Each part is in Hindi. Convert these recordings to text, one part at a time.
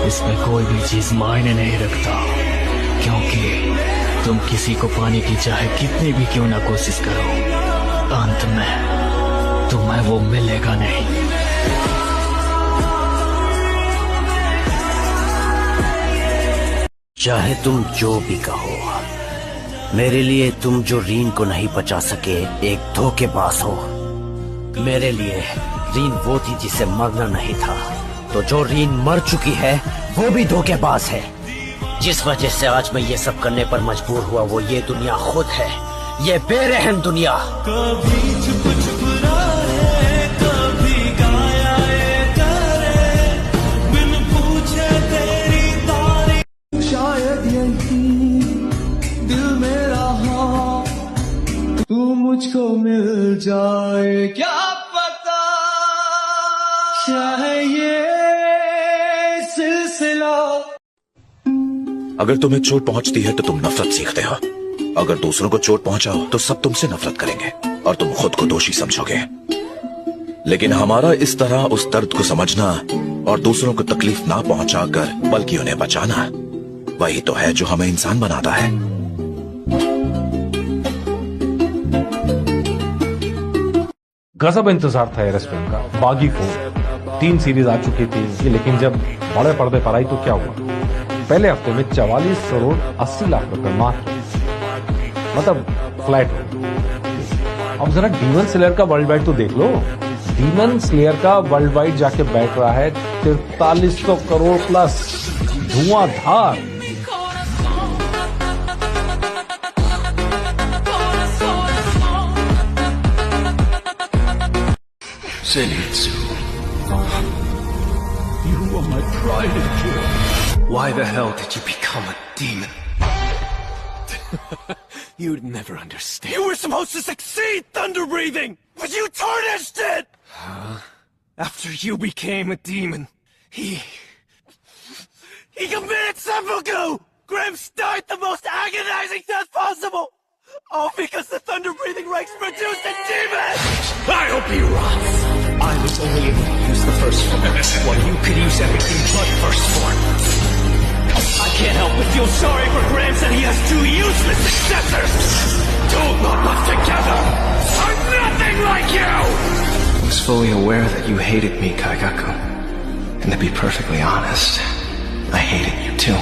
इसमें कोई भी चीज मायने नहीं रखता, क्योंकि तुम किसी को पाने की चाहे कितनी भी क्यों ना कोशिश करो, अंत में तुम्हें वो मिलेगा नहीं। चाहे तुम जो भी कहो, मेरे लिए तुम जो रीन को नहीं बचा सके एक धोखेबाज हो। मेरे लिए रीन वो थी जिसे मरना नहीं था, तो जो रीन मर चुकी है वो भी धोखेबाज है। जिस वजह से आज मैं ये सब करने पर मजबूर हुआ वो ये दुनिया खुद है, ये बेरहम दुनिया। कभी चुप चुप रहे, कभी गाया ये करे, बिन पूछे तेरी तारीफ। शायद यही दिल में रहा, तू मुझको मिल जाए, क्या पता चाहे ये सिलसिला। अगर तुम्हें चोट पहुंचती है तो तुम नफरत सीखते हो, अगर दूसरों को चोट पहुंचाओ तो सब तुमसे नफरत करेंगे और तुम खुद को दोषी समझोगे। लेकिन हमारा इस तरह उस दर्द को समझना और दूसरों को तकलीफ ना पहुंचाकर बल्कि उन्हें बचाना, वही तो है जो हमें इंसान बनाता है। गजब इंतजार था एरस फिल्म का। बागी को 3 सीरीज आ चुकी थी, लेकिन जब बड़े पर्दे पर आई तो क्या हुआ, पहले हफ्ते में 44 करोड़ 80 लाख रुपए मात्र, मतलब फ्लैट हो। अब जरा डीमन स्लेयर का वर्ल्ड वाइड तो देख लो। डीमन स्लेयर का वर्ल्ड वाइड जाके बैठ रहा है 4300 crore plus, Dhuandhar. Zenitsu, you were my pride and joy. Why the hell did you become a demon? You'd never understand. You were supposed to succeed, Thunder Breathing, but you tarnished it! After you became a demon, he committed seppuku! Grimm's died the most agonizing death possible! All because the Thunder Breathing Ranks produced a demon! I hope he rots! I was only able to use the first form, while you could use everything but first form. I can't help but feel sorry for Grams that he has 2 useless successors! 2 not left together! I'm nothing like you! I was fully aware that you hated me, Kaigaku. And to be perfectly honest, I hated you too.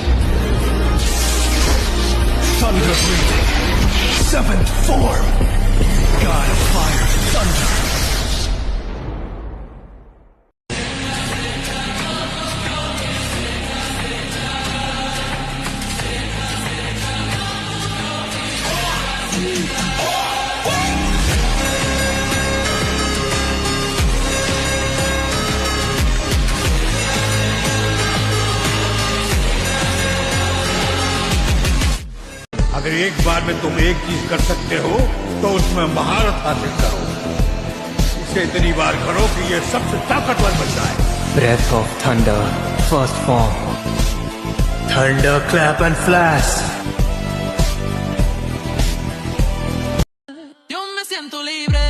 Thunder Breathing, 7th form, God of Fire, Thunder. अगर एक बार में तुम एक चीज कर सकते हो तो उसमें महारत हासिल करो। इसे इतनी बार करो कि ये सबसे ताकतवर बन जाए। Breath of Thunder, first form. Thunder clap and flash. Yo me siento libre.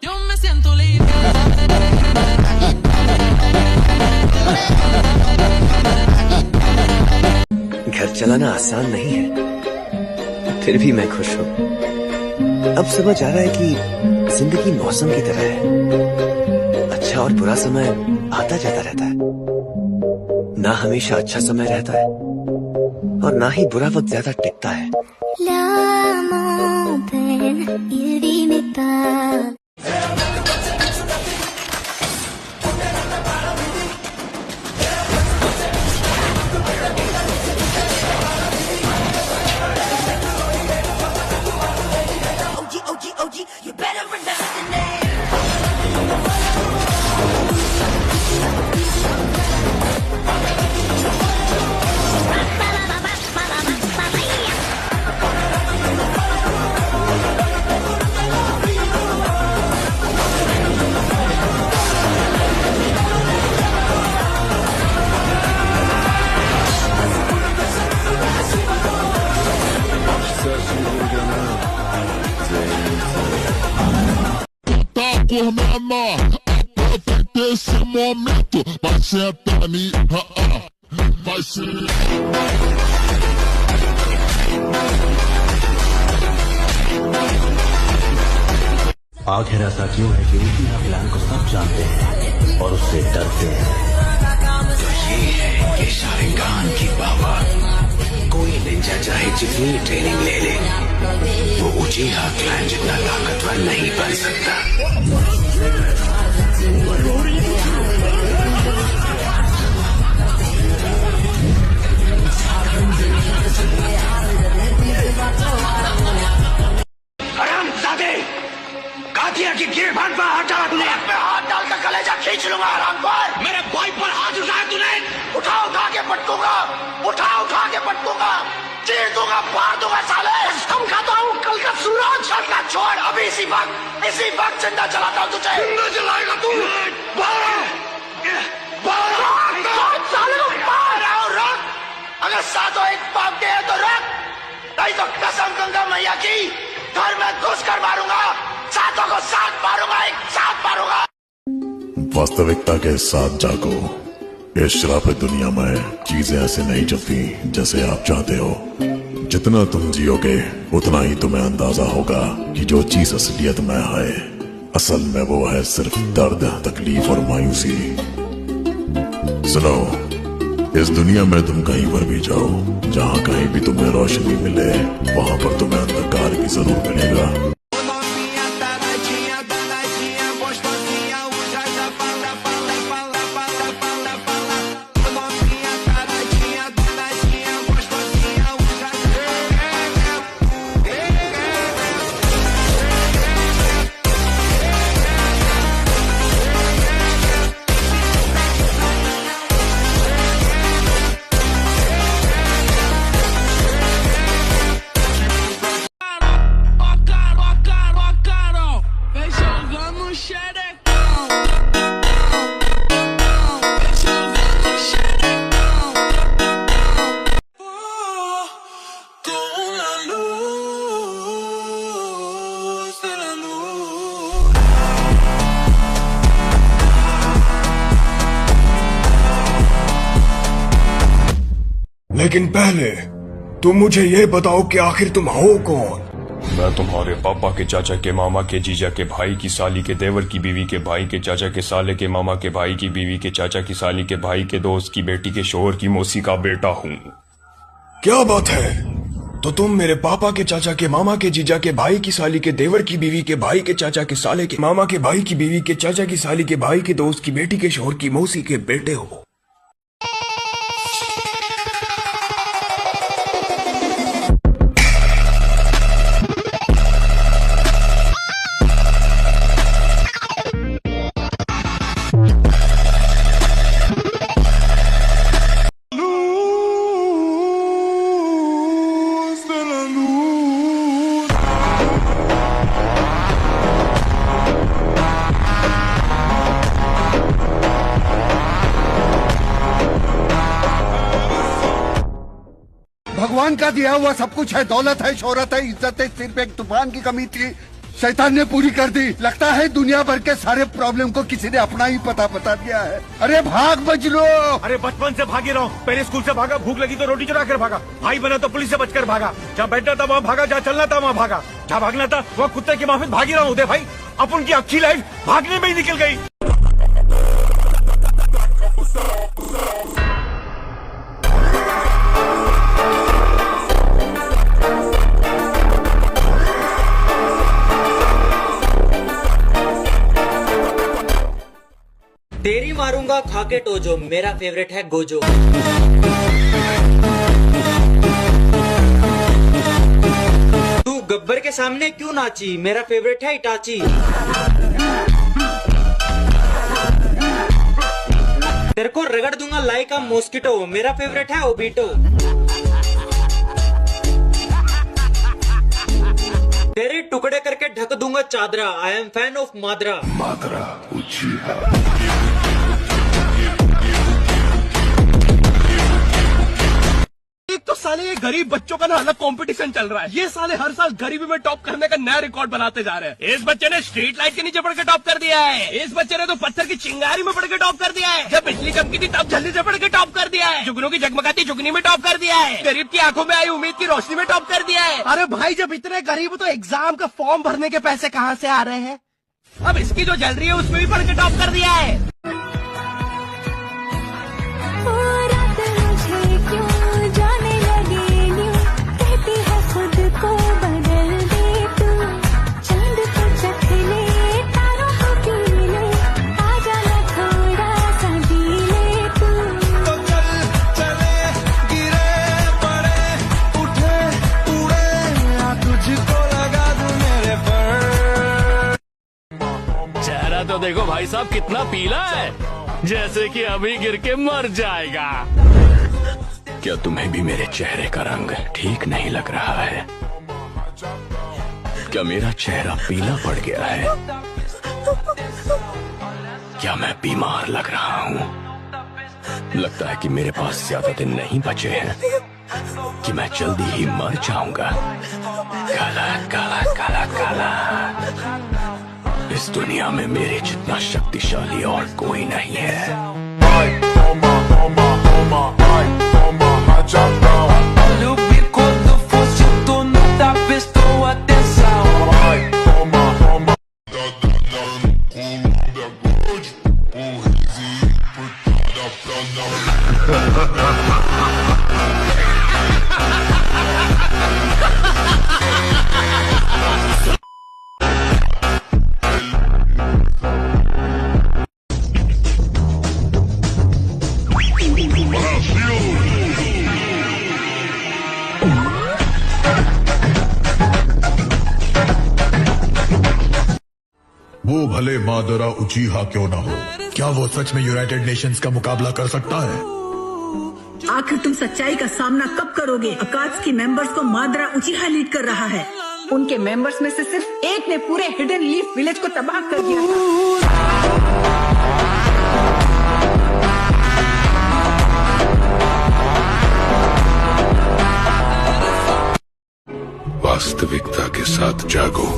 Yo me siento libre. घर चलाना आसान नहीं है, फिर भी मैं खुश हूँ। अब समझ आ रहा है कि जिंदगी मौसम की तरह है, अच्छा और बुरा समय आता जाता रहता है। ना हमेशा अच्छा समय रहता है और ना ही बुरा वक्त ज्यादा टिकता है। You better remember the name. menor. Aproveita esse momento, vai sentar me, vai ser. आखिर ऐसा क्यों है कि उनकी प्लान को सब जानते हैं और उससे डरते हैं? ये है कि शाहरुखान की पावर। कोई निंजा चाहे जितनी ट्रेनिंग ले ले, वो उचीहा क्लैन जितना ताकतवर नहीं बन सकता। हरामजादे! कातिया की भीड़ भाड़ पर हाथ डाला तूने। मैं हाथ डालकर कलेजा खींच लूंगा हरामखोर। मेरे भाई पर हाथ उठाया तूने। उठा उठा के पटकूंगा, उठा उठा के पटकूंगा, चीर दूंगा, फाड़ दूंगा साले। कसम खाता हूँ कल का सूरज। कल का छोड़, अभी इसी वक्त जिंदा जलाता हूँ तुझे। जिंदा जलाएगा तू? साले को मार और रख। अगर सातों एक पाप के है तो रख, नहीं तो कसम गंगा मैया की घर में घुस कर मारूंगा। सातों को साथ मारूंगा, एक साथ मारूंगा। वास्तविकता के साथ जागो। इस श्रापित दुनिया में चीजें ऐसे नहीं चलती जैसे आप चाहते हो। जितना तुम जियोगे उतना ही तुम्हें अंदाजा होगा कि जो चीज असलियत में है, असल में वो है सिर्फ दर्द, तकलीफ और मायूसी। सुनो, इस दुनिया में तुम कहीं पर भी जाओ, जहाँ कहीं भी तुम्हें रोशनी मिले, वहाँ पर तुम्हें अंधकार भी जरूर मिलेगा। लेकिन पहले तुम मुझे ये बताओ कि आखिर तुम हो कौन? मैं तुम्हारे पापा के चाचा के मामा के जीजा के भाई की साली के देवर की बीवी के भाई के चाचा के साले के मामा के भाई की बीवी के चाचा की साली के भाई के दोस्त की बेटी के शोहर की मौसी का बेटा हूँ। क्या बात है? तो तुम मेरे पापा के चाचा के मामा के जीजा के भाई की साली के देवर की बीवी के भाई के चाचा के साले के मामा के भाई की बीवी के चाचा की साली के भाई के दोस्त की बेटी के शोहर की मौसी के बेटे हो। भगवान का दिया हुआ सब कुछ है, दौलत है, शोहरत है, इज्जत है, सिर्फ एक तूफान की कमी थी, शैतान ने पूरी कर दी। लगता है दुनिया भर के सारे प्रॉब्लम को किसी ने अपना ही पता बता दिया है। अरे भाग बजलो। अरे बचपन से भागी रहा हूँ। पहले स्कूल से भागा, भूख लगी तो रोटी चुरा कर भागा, भाई बना तो पुलिस से बचकर भागा, जहाँ बैठना था वहाँ भागा, जहाँ चलना था वहाँ भागा, जहाँ भागना था वहाँ कुत्ते की माफिक भागी रहा हूँ। उदय भाई, अब उनकी अच्छी लाइफ भागने में ही निकल गई। तेरी मारूंगा खाके टोजो, मेरा फेवरेट है गोजो। तू गब्बर के सामने क्यों नाची, मेरा फेवरेट है इटाची। तेरे को रगड़ दूंगा लाइक अ मॉस्किटो, मेरा फेवरेट है ओबीटो। तेरे टुकड़े करके ढक दूंगा चादरा, I am fan of Madara. Madara Uchiha. एक तो साले ये गरीब बच्चों का ना अलग कंपटीशन चल रहा है। ये साले हर साल गरीबी में टॉप करने का नया रिकॉर्ड बनाते जा रहे हैं। इस बच्चे ने स्ट्रीट लाइट के नीचे पड़ के टॉप कर दिया है। इस बच्चे ने तो पत्थर की चिंगारी में पड़ के टॉप कर दिया है। जब बिजली चमकी थी तब जल्दी से पड़ के टॉप कर दिया है। जुगनू की जगमगाती जुगनी में टॉप कर दिया है। गरीब की आंखों में आई उम्मीद की रोशनी में टॉप कर दिया है। अरे भाई जब इतने गरीब हो तो एग्जाम का फॉर्म भरने के पैसे कहाँ से आ रहे हैं? अब इसकी जो जल रही है उसमें भी पढ़ के टॉप कर दिया है। चेहरा तो देखो भाई साहब कितना पीला है, जैसे कि अभी गिर के मर जाएगा। क्या तुम्हें भी मेरे चेहरे का रंग ठीक नहीं लग रहा है? क्या मेरा चेहरा पीला पड़ गया है? क्या मैं बीमार लग रहा हूँ? लगता है कि मेरे पास ज्यादा दिन नहीं बचे हैं, कि मैं जल्दी ही मर जाऊंगा। काला काला काला काला, इस दुनिया में मेरे जितना शक्तिशाली और कोई नहीं है। वो भले मादरा उचीहा क्यों ना हो, क्या वो सच में यूनाइटेड नेशंस का मुकाबला कर सकता है? आखिर तुम सच्चाई का सामना कब करोगे? अकात्सुकी मेंबर्स को मादरा उचीहा लीड कर रहा है। उनके मेंबर्स में से सिर्फ एक ने पूरे हिडन लीफ विलेज को तबाह कर दिया था। वास्तविकता के साथ जागो।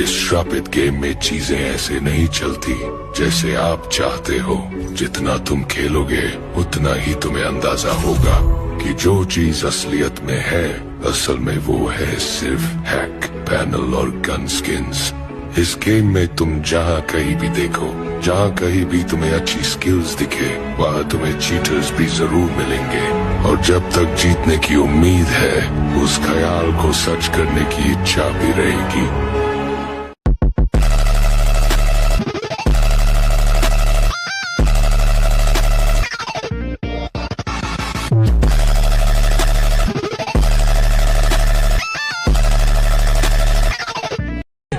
इस श्रापित गेम में चीजें ऐसे नहीं चलती जैसे आप चाहते हो। जितना तुम खेलोगे उतना ही तुम्हें अंदाजा होगा कि जो चीज असलियत में है, असल में वो है सिर्फ हैक, पैनल और गन स्किन्स। इस गेम में तुम जहाँ कहीं भी देखो, जहाँ कहीं भी तुम्हें अच्छी स्किल्स दिखे, वहाँ तुम्हें चीटर्स भी जरूर मिलेंगे। और जब तक जीतने की उम्मीद है, उस ख्याल को सच करने की इच्छा भी रहेगी।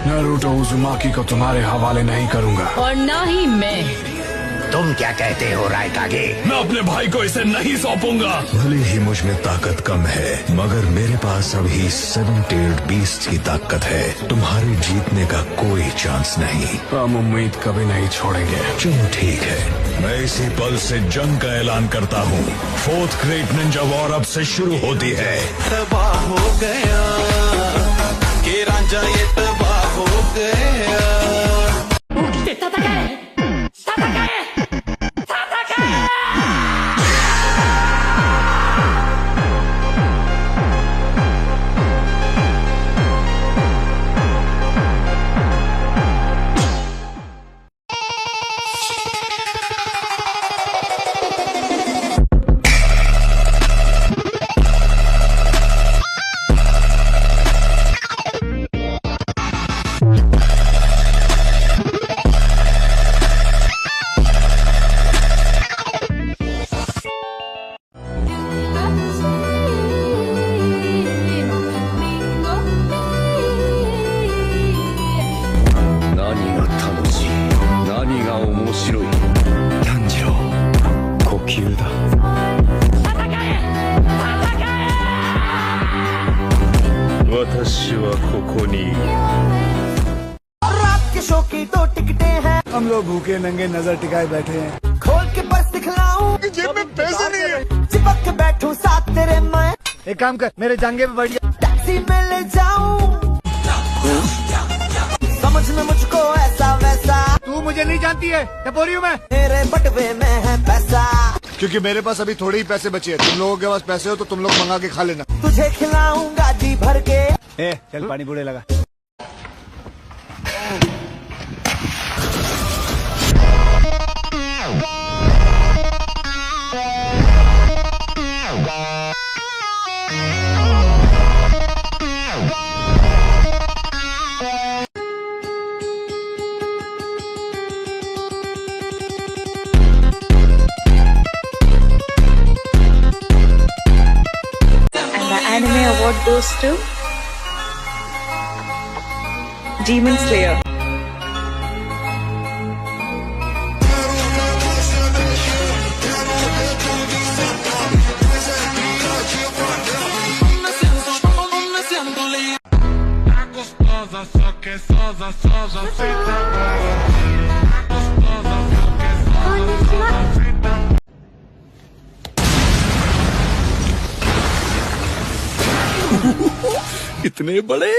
नारुतो उज़ुमाकी को तुम्हारे हवाले नहीं करूंगा। और ना ही मैं। तुम क्या कहते हो रायकागे? मैं अपने भाई को इसे नहीं सौंपूंगा। भले ही मुझ में ताकत कम है, मगर मेरे पास अभी 7-tailed बीस्ट की ताकत है। तुम्हारे जीतने का कोई चांस नहीं। हम उम्मीद कभी नहीं छोड़ेंगे। चलो ठीक है, मैं इसी पल से जंग का ऐलान करता हूँ। 4th ग्रेट निंजा वॉर अब से शुरू होती है। तबाह हो गया के रांझा, ये तबाह हो गया। रात के शो की 2 टिकटें हैं। हम लोग भूखे नंगे नजर टिकाए बैठे हैं। खोल के बस दिखलाऊं, जेब में पैसे नहीं है। चिपक के बैठूं साथ तेरे मैं, एक काम कर, मेरे जांघे पे बैठ जा। टैक्सी में ले जाऊं, समझ में मुझको ऐसा वैसा। तू मुझे नहीं जानती है, टपोरी हूँ मैं। मेरे बटवे में है पैसा, क्योंकि मेरे पास अभी थोड़े ही पैसे बचे हैं। तुम लोगों के पास पैसे हो तो तुम लोग मंगा के खा लेना। तुझे खिलाऊंगा जी भर के। चल पानी बूढ़े लगा। The anime award goes to Demon Slayer. इतने बड़े